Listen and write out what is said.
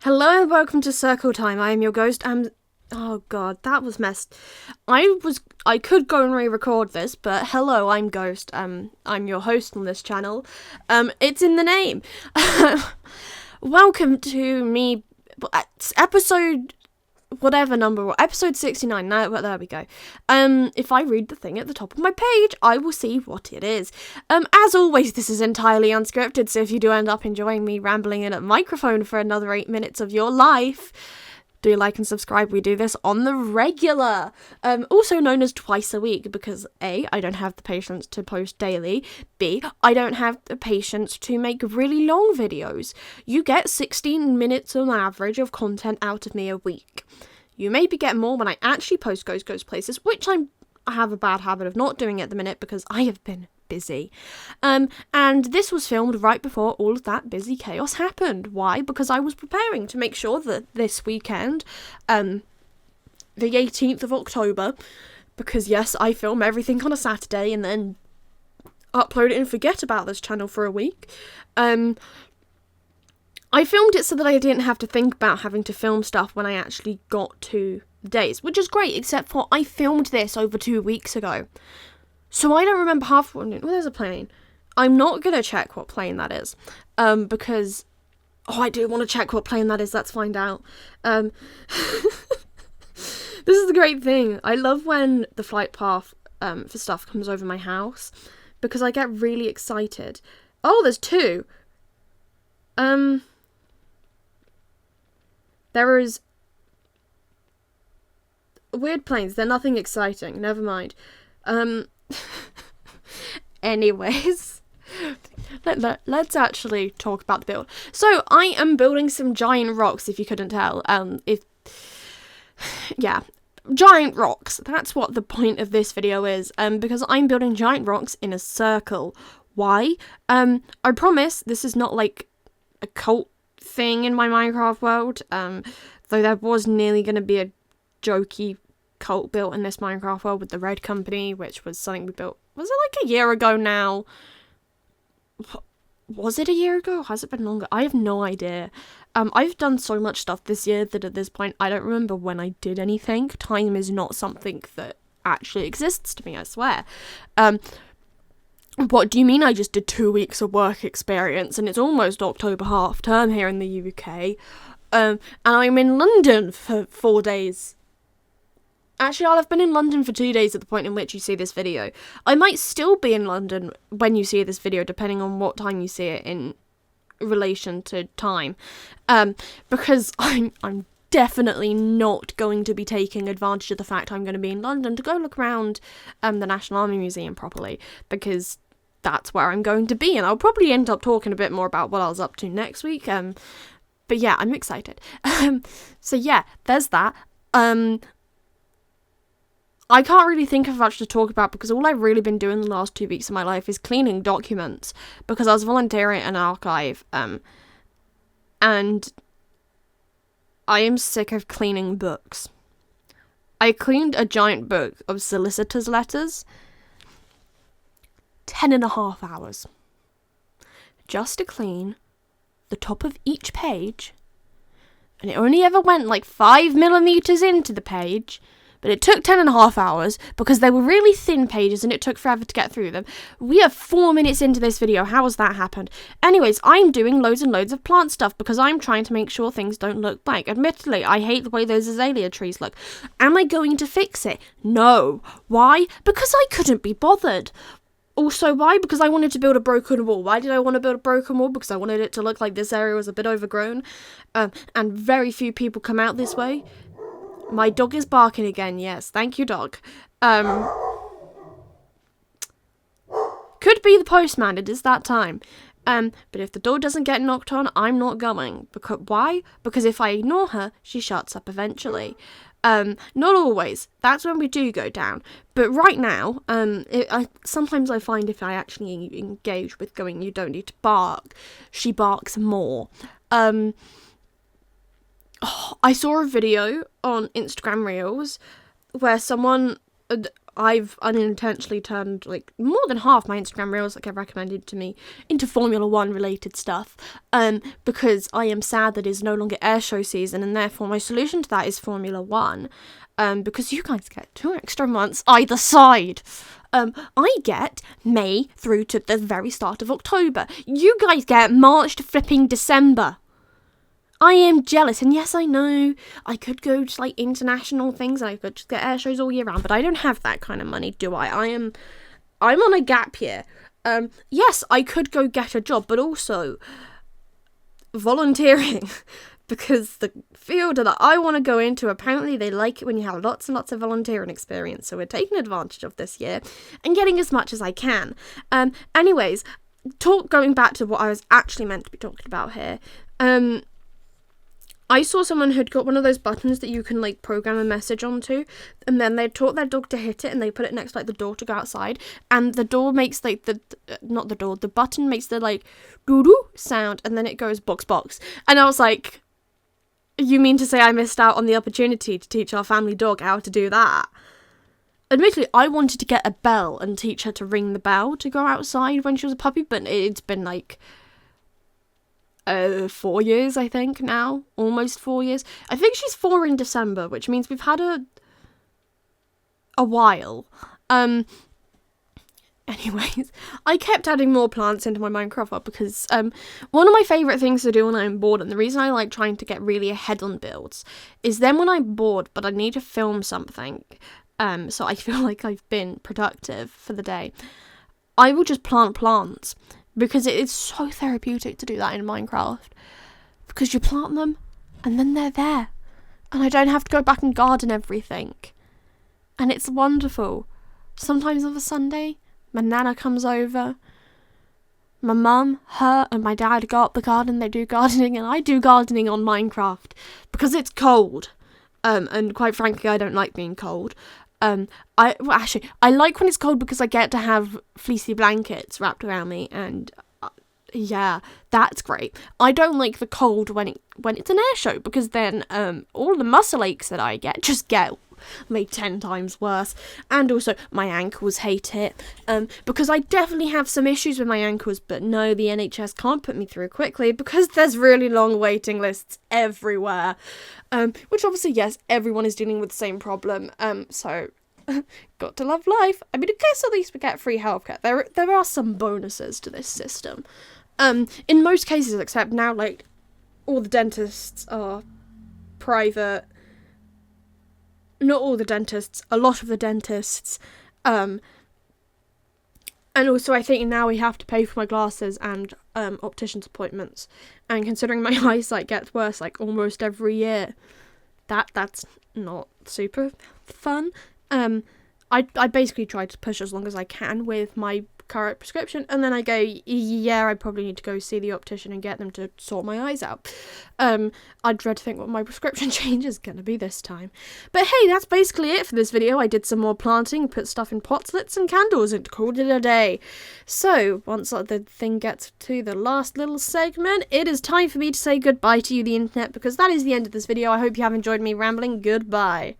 Hello and welcome to Circle Time. I am your ghost. Oh god, that was messed. I could go and re-record this, but hello, I'm Ghost. I'm your host on this channel. It's in the name. Welcome to me. Episode whatever number, episode 69. There we go. If I read the thing at the top of my page, I will see what it is. As always, this is entirely unscripted, so if you do end up enjoying me rambling in a microphone for another 8 minutes of your life, do like and subscribe. We do this on the regular. Also known as twice a week, because A, I don't have the patience to post daily. B, I don't have the patience to make really long videos. You get 16 minutes on average of content out of me a week. You maybe get more when I actually post Ghost Places, which I have a bad habit of not doing at the minute because I have been busy. And this was filmed right before all of that busy chaos happened. Why? Because I was preparing to make sure that this weekend, the 18th of October, because yes, I film everything on a Saturday and then upload it and forget about this channel for a week. I filmed it so that I didn't have to think about having to film stuff when I actually got to the days, which is great, except for I filmed this over 2 weeks ago. So I don't remember half what I'm doing. Oh, there's a plane. I'm not going to check what plane that is, because, I do want to check what plane that is. Let's find out. This is the great thing. I love when the flight path for stuff comes over my house, because I get really excited. Oh, there's two. There is weird planes. They're nothing exciting. Never mind. Anyways, let's actually talk about the build. So I am building some giant rocks, if you couldn't tell. Giant rocks. That's what the point of this video is. Because I'm building giant rocks in a circle. Why? I promise this is not like a cult thing in my Minecraft world. Though there was nearly going to be a jokey cult built in this Minecraft world with the Red Company, which was something we built. Was it like a year ago now? Was it a year ago? Has it been longer? I have no idea. I've done so much stuff this year that at this point I don't remember when I did anything. Time is not something that actually exists to me, I swear. What do you mean I just did 2 weeks of work experience and it's almost October half term here in the UK? And I'm in London for 4 days. Actually, I'll have been in London for 2 days at the point in which you see this video. I might still be in London when you see this video, depending on what time you see it in relation to time. Because I'm definitely not going to be taking advantage of the fact I'm going to be in London to go look around the National Army Museum properly, because that's where I'm going to be, and I'll probably end up talking a bit more about what I was up to next week. But yeah, I'm excited. So yeah, there's that. I can't really think of much to talk about because all I've really been doing the last 2 weeks of my life is cleaning documents, because I was volunteering at an archive, and I am sick of cleaning books. I cleaned a giant book of solicitors' letters. 10.5 hours. Just to clean the top of each page. And it only ever went like 5 millimeters into the page. But it took 10.5 hours because they were really thin pages and it took forever to get through them. We are 4 minutes into this video. How has that happened? Anyways, I'm doing loads and loads of plant stuff because I'm trying to make sure things don't look blank. Admittedly, I hate the way those azalea trees look. Am I going to fix it? No. Why? Because I couldn't be bothered. Also, why? Because I wanted to build a broken wall. Why did I want to build a broken wall? Because I wanted it to look like this area was a bit overgrown. And very few people come out this way. My dog is barking again, yes. Thank you, dog. Could be the postman, it is that time. But if the door doesn't get knocked on, I'm not going. Why? Because if I ignore her, she shuts up eventually. Not always. That's when we do go down. But right now, sometimes I find if I actually engage with going, you don't need to bark, she barks more. I saw a video on Instagram Reels where someone, I've unintentionally turned like more than half my Instagram reels that get recommended to me into Formula One related stuff, because I am sad that it's no longer airshow season, and therefore my solution to that is Formula One, because you guys get 2 extra months either side. I get May through to the very start of October. You guys get March to flipping December. I am jealous, and yes, I know I could go to like international things and I could just get air shows all year round, but I don't have that kind of money, do I? I'm on a gap year. Yes, I could go get a job, but also volunteering, because the field that I want to go into, apparently they like it when you have lots and lots of volunteering experience, so we're taking advantage of this year and getting as much as I can. Anyways, going back to what I was actually meant to be talking about here, I saw someone who'd got one of those buttons that you can like program a message onto, and then they taught their dog to hit it, and they put it next to like the door to go outside, and the door makes like the button makes the like doo-doo sound, and then it goes box box. And I was like, you mean to say I missed out on the opportunity to teach our family dog how to do that? Admittedly, I wanted to get a bell and teach her to ring the bell to go outside when she was a puppy, but it's been like 4 years, I think, now. Almost 4 years. I think she's 4 in December, which means we've had a while. Anyways, I kept adding more plants into my Minecraft world because one of my favourite things to do when I'm bored, and the reason I like trying to get really ahead on builds, is then when I'm bored but I need to film something, so I feel like I've been productive for the day, I will just plant plants. Because it is so therapeutic to do that in Minecraft. Because you plant them, and then they're there. And I don't have to go back and garden everything. And it's wonderful. Sometimes on a Sunday, my nana comes over. My mum, her, and my dad go up the garden. They do gardening, and I do gardening on Minecraft. Because it's cold. And quite frankly, I don't like being cold. I like when it's cold because I get to have fleecy blankets wrapped around me, and yeah, that's great. I don't like the cold when it's an air show, because then all the muscle aches that I get just get made 10 times worse, and also my ankles hate it, because I definitely have some issues with my ankles, but no, the NHS can't put me through quickly because there's really long waiting lists everywhere, which obviously, yes, everyone is dealing with the same problem, so got to love life. I mean, I guess at least we get free healthcare. There are some bonuses to this system, in most cases, except now, like, all the dentists are private. Not all the dentists, a lot of the dentists, and also I think now we have to pay for my glasses and optician's appointments, and considering my eyesight gets worse like almost every year, that's not super fun. I basically try to push as long as I can with my current prescription, and then I go, yeah, I probably need to go see the optician and get them to sort my eyes out. I dread to think what my prescription change is going to be this time. But hey, that's basically it for this video. I did some more planting, put stuff in pots, lit some candles, and called it a day. So, once the thing gets to the last little segment, it is time for me to say goodbye to you, the internet, because that is the end of this video. I hope you have enjoyed me rambling. Goodbye.